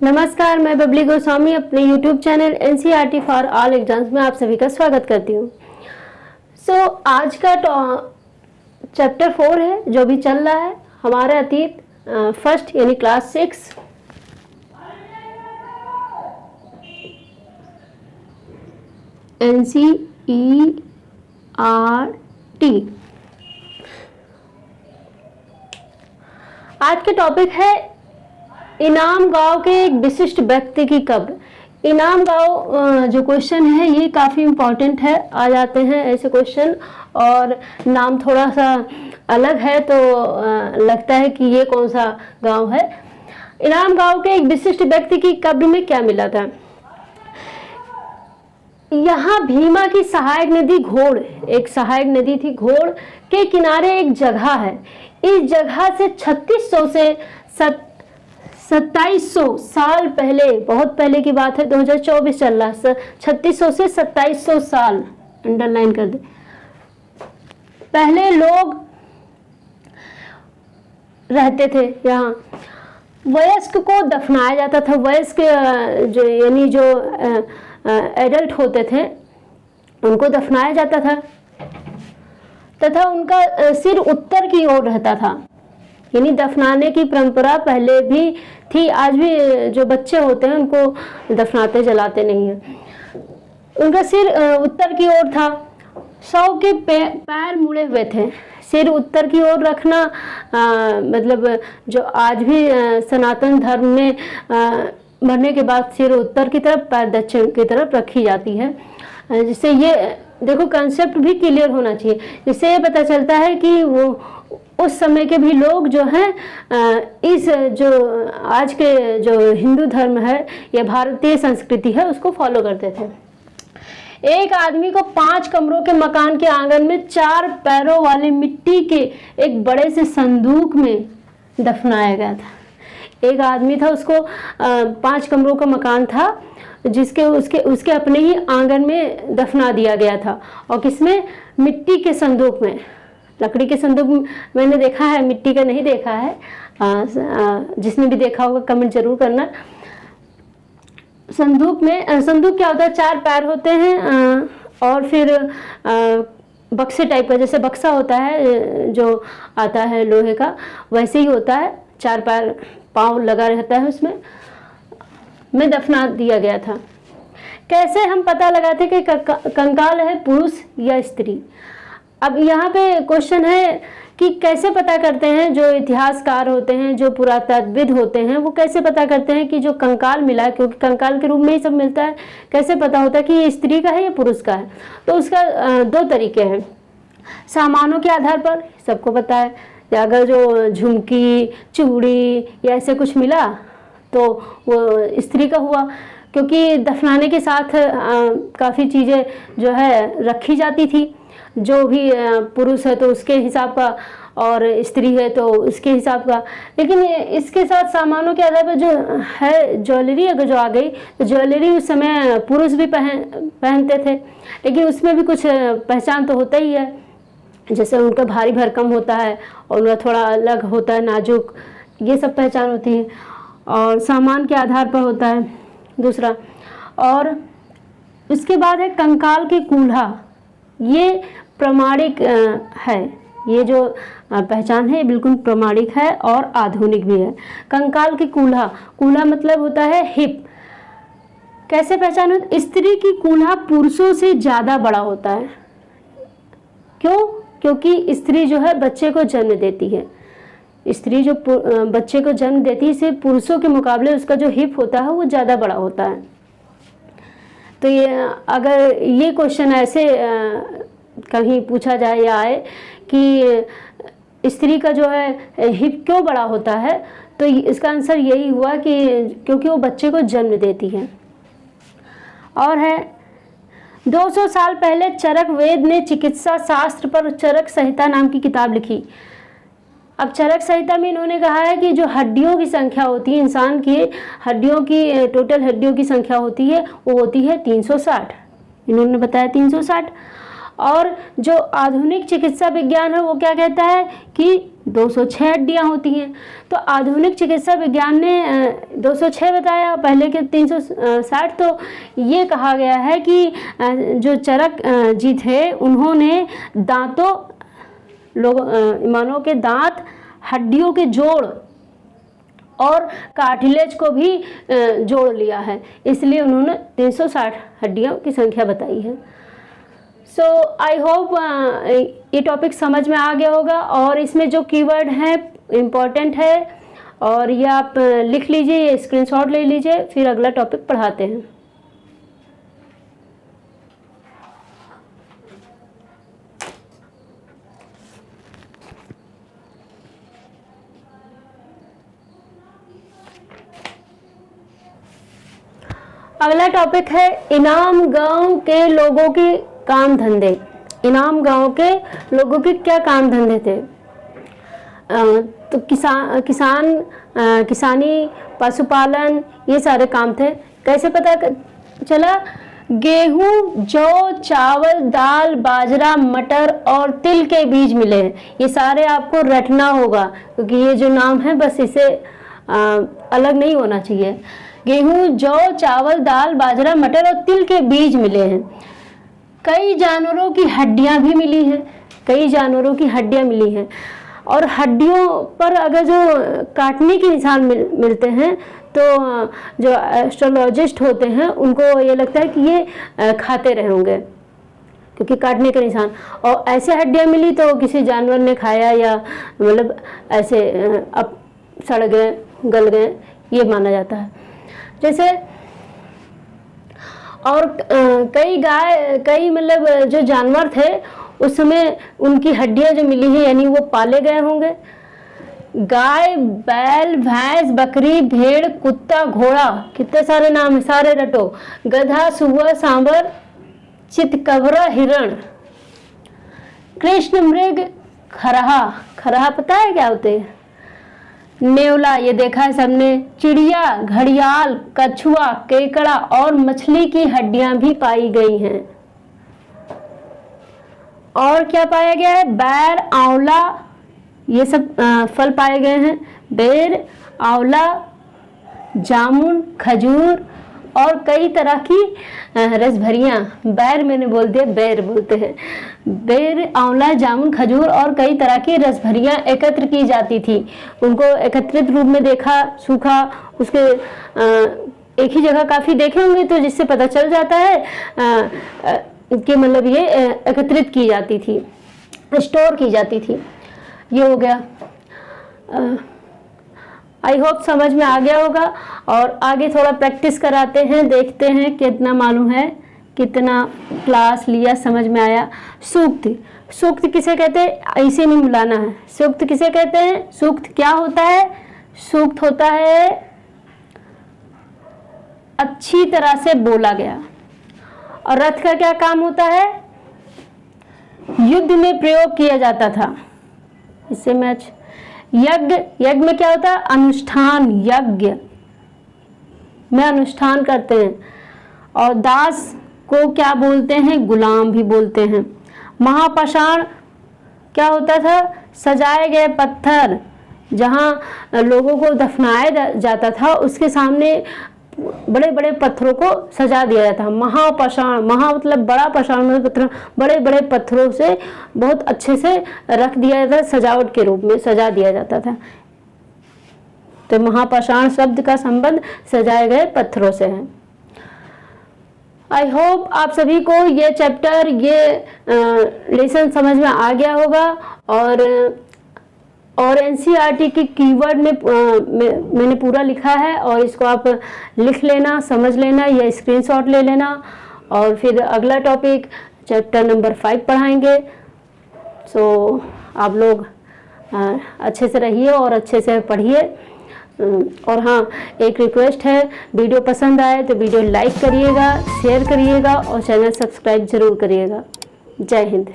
नमस्कार, मैं बबली गोस्वामी अपने YouTube channel NCERT for all exams में आप सभी का स्वागत करती हूँ। आज का चैप्टर 4 है जो भी चल रहा है हमारे अतीत फर्स्ट यानी क्लास 6। NCERT। आज के टॉपिक है इनाम गांव के एक विशिष्ट व्यक्ति की कब्र। इनाम गांव जो क्वेश्चन है ये काफ़ी इम्पोर्टेंट है, आ जाते हैं ऐसे क्वेश्चन और नाम थोड़ा सा अलग है तो लगता है कि ये कौन सा गांव है। इनाम गांव के एक विशिष्ट व्यक्ति की कब्र में क्या मिला था? यहाँ भीमा की सहायक नदी घोड़, एक सहायक नदी थी घोड़ के किनारे एक जगह है। इस जगह से 3600 से 2700 साल पहले, बहुत पहले की बात है, 2024 चल रहा है, 3600 से 2700 साल अंडरलाइन कर दे, पहले लोग रहते थे यहाँ। वयस्क को दफनाया जाता था। वयस्क जो यानी जो एडल्ट होते थे उनको दफनाया जाता था तथा उनका सिर उत्तर की ओर रहता था। यानी दफनाने की परंपरा पहले भी थी, आज भी जो बच्चे होते हैं उनको दफनाते जलाते नहीं हैं। उनका सिर उत्तर की ओर था। शव के पैर मुड़े हुए थे। सिर उत्तर की ओर रखना मतलब जो आज भी सनातन धर्म में मरने के बाद सिर उत्तर की तरफ पैर दक्षिण की तरफ रखी जाती है, जिससे ये देखो कंसेप्ट भी क्लियर होना चाहिए। जिससे ये पता चलता है कि वो उस समय के भी लोग जो हैं इस जो आज के जो हिंदू धर्म है या भारतीय संस्कृति है उसको फॉलो करते थे। एक आदमी को 5 कमरों के मकान के आंगन में 4 पैरों वाले मिट्टी के एक बड़े से संदूक में दफनाया गया था। एक आदमी था, उसको 5 कमरों का मकान था जिसके उसके अपने ही आंगन में दफना दिया गया था। और किसमें? मिट्टी के संदूक में। लकड़ी के संदूक मैंने देखा है, मिट्टी का नहीं देखा है। जिसने भी देखा होगा कमेंट जरूर करना। संदूक में, संदूक क्या होता है? 4 पैर होते हैं और फिर बक्से टाइप का, जैसे बक्सा होता है जो आता है लोहे का, वैसे ही होता है। 4 पैर, पाँव लगा रहता है उसमें। में दफना दिया गया था। कैसे हम पता लगाते कि कंकाल है पुरुष या स्त्री? अब यहाँ पे क्वेश्चन है कि कैसे पता करते हैं? जो इतिहासकार होते हैं, जो पुरातत्वविद होते हैं, वो कैसे पता करते हैं कि जो कंकाल मिला, क्योंकि कंकाल के रूप में ही सब मिलता है, कैसे पता होता है कि ये स्त्री का है या पुरुष का है? तो उसका 2 तरीके हैं। सामानों के आधार पर, सबको पता है, अगर जो झुमकी, चूड़ी या ऐसे कुछ मिला तो वो स्त्री का हुआ, क्योंकि दफनाने के साथ काफ़ी चीज़ें जो है रखी जाती थी। जो भी पुरुष है तो उसके हिसाब का और स्त्री है तो उसके हिसाब का। लेकिन इसके साथ सामानों के आधार पर जो है ज्वेलरी, अगर जो आ गई तो ज्वेलरी उस समय पुरुष भी पहनते थे, लेकिन उसमें भी कुछ पहचान तो होता ही है। जैसे उनका भारी भरकम होता है और उनका थोड़ा अलग होता है, नाजुक, ये सब पहचान होती है। और सामान के आधार पर होता है दूसरा। और उसके बाद है कंकाल की कूल्हा। ये प्रमाणिक है। ये जो पहचान है बिल्कुल प्रमाणिक है और आधुनिक भी है। कंकाल की कूल्हा, कूल्हा मतलब होता है हिप। कैसे पहचान होती? स्त्री की कूल्हा पुरुषों से ज़्यादा बड़ा होता है। क्यों? क्योंकि स्त्री जो है बच्चे को जन्म देती है। स्त्री जो बच्चे को जन्म देती है, इसे पुरुषों के मुकाबले उसका जो हिप होता है वो ज़्यादा बड़ा होता है। तो ये अगर ये क्वेश्चन ऐसे कहीं पूछा जाए या आए कि स्त्री का जो है हिप क्यों बड़ा होता है, तो इसका आंसर यही हुआ कि क्योंकि वो बच्चे को जन्म देती है। और है 200 साल पहले चरक वेद ने चिकित्सा शास्त्र पर चरक संहिता नाम की किताब लिखी। अब चरक संहिता में इन्होंने कहा है कि जो हड्डियों की संख्या होती है, इंसान की हड्डियों की टोटल हड्डियों की संख्या होती है वो होती है 360। इन्होंने बताया 360। और जो आधुनिक चिकित्सा विज्ञान है वो क्या कहता है कि 206 हड्डियां होती हैं। तो आधुनिक चिकित्सा विज्ञान ने 206 बताया, पहले के 360। तो ये कहा गया है कि जो चरक जी थे उन्होंने दांतों मानव के दांत, हड्डियों के जोड़ और कार्टिलेज को भी जोड़ लिया है, इसलिए उन्होंने 360 हड्डियों की संख्या बताई है। सो आई होप ये टॉपिक समझ में आ गया होगा और इसमें जो कीवर्ड हैं इम्पॉर्टेंट है और ये आप लिख लीजिए, ये स्क्रीनशॉट ले लीजिए, फिर अगला टॉपिक पढ़ाते हैं। अगला टॉपिक है इनाम गांव के लोगों के काम धंधे। इनाम गांव के लोगों के क्या काम धंधे थे? तो किसानी, पशुपालन, ये सारे काम थे। कैसे पता चला? गेहूं, जौ, चावल, दाल, बाजरा, मटर और तिल के बीज मिले हैं। ये सारे आपको रटना होगा क्योंकि ये जो नाम है बस इसे अलग नहीं होना चाहिए। गेहूं, जौ, चावल, दाल, बाजरा, मटर और तिल के बीज मिले हैं। कई जानवरों की हड्डियां भी मिली हैं, कई जानवरों की हड्डियां मिली हैं। और हड्डियों पर अगर जो काटने के निशान मिलते हैं तो जो एस्ट्रोलॉजिस्ट होते हैं उनको ये लगता है कि ये खाते रहे होंगे क्योंकि काटने के निशान। और ऐसे हड्डियां मिली तो किसी जानवर ने खाया या मतलब ऐसे अब सड़ गए, गल गए, ये माना जाता है। जैसे और कई मतलब जो जानवर थे उस समय उनकी हड्डियां जो मिली है यानी वो पाले गए होंगे। गाय, बैल, भैंस, बकरी, भेड़, कुत्ता, घोड़ा, कितने सारे नाम है, सारे रटो। गधा, सुअर, सांबर, चितकबरा, हिरण, कृष्ण मृग, खरहा। खरहा पता है क्या होते हैं? नेवला, ये देखा है सबने। चिड़िया, घड़ियाल, कछुआ, केकड़ा और मछली की हड्डियां भी पाई गई हैं। और क्या पाया गया है? बैर, आंवला, ये सब फल पाए गए हैं। बेर, आंवला, जामुन, खजूर और कई तरह की रसभरियां। बैर मैंने बोल दिया, बेर बोलते हैं। बेर, आंवला, जामुन, खजूर और कई तरह की रसभरियां एकत्र की जाती थी। उनको एकत्रित रूप में देखा, सूखा, उसके एक ही जगह काफ़ी देखे होंगे तो जिससे पता चल जाता है कि मतलब ये एकत्रित की जाती थी, स्टोर की जाती थी। ये हो गया। आई होप समझ में आ गया होगा और आगे थोड़ा प्रैक्टिस कराते हैं, देखते हैं कितना मालूम है, कितना क्लास लिया, समझ में आया। सूक्त, सूक्त किसे कहते हैं? ऐसे नहीं मिलाना है। सूक्त किसे कहते हैं? सूक्त क्या होता है? सूक्त होता है अच्छी तरह से बोला गया। और रथ का क्या काम होता है? युद्ध में प्रयोग किया जाता था। इससे मैच। यज्ञ, यज्ञ में क्या होता है? अनुष्ठान, यज्ञ में अनुष्ठान करते हैं। और दास को क्या बोलते हैं? गुलाम भी बोलते हैं। महापाषाण क्या होता था? सजाए गए पत्थर, जहाँ लोगों को दफनाया जाता था उसके सामने बड़े बड़े पत्थरों को सजा दिया जाता है। महापाषाण, महा मतलब बड़ा, पाषाण मतलब पत्थर, बड़े बड़े पत्थरों से बहुत अच्छे से रख दिया जाता, सजावट के रूप में सजा दिया जाता था। तो महापाषाण शब्द का संबंध सजाए गए पत्थरों से है। आई होप आप सभी को ये चैप्टर, ये लेसन समझ में आ गया होगा। और एनसीईआरटी की कीवर्ड में मैंने पूरा लिखा है और इसको आप लिख लेना, समझ लेना या स्क्रीनशॉट ले लेना। और फिर अगला टॉपिक चैप्टर नंबर 5 पढ़ाएंगे। सो आप लोग अच्छे से रहिए और अच्छे से पढ़िए। और हाँ, एक रिक्वेस्ट है, वीडियो पसंद आए तो वीडियो लाइक करिएगा, शेयर करिएगा और चैनल सब्सक्राइब जरूर करिएगा। जय हिंद।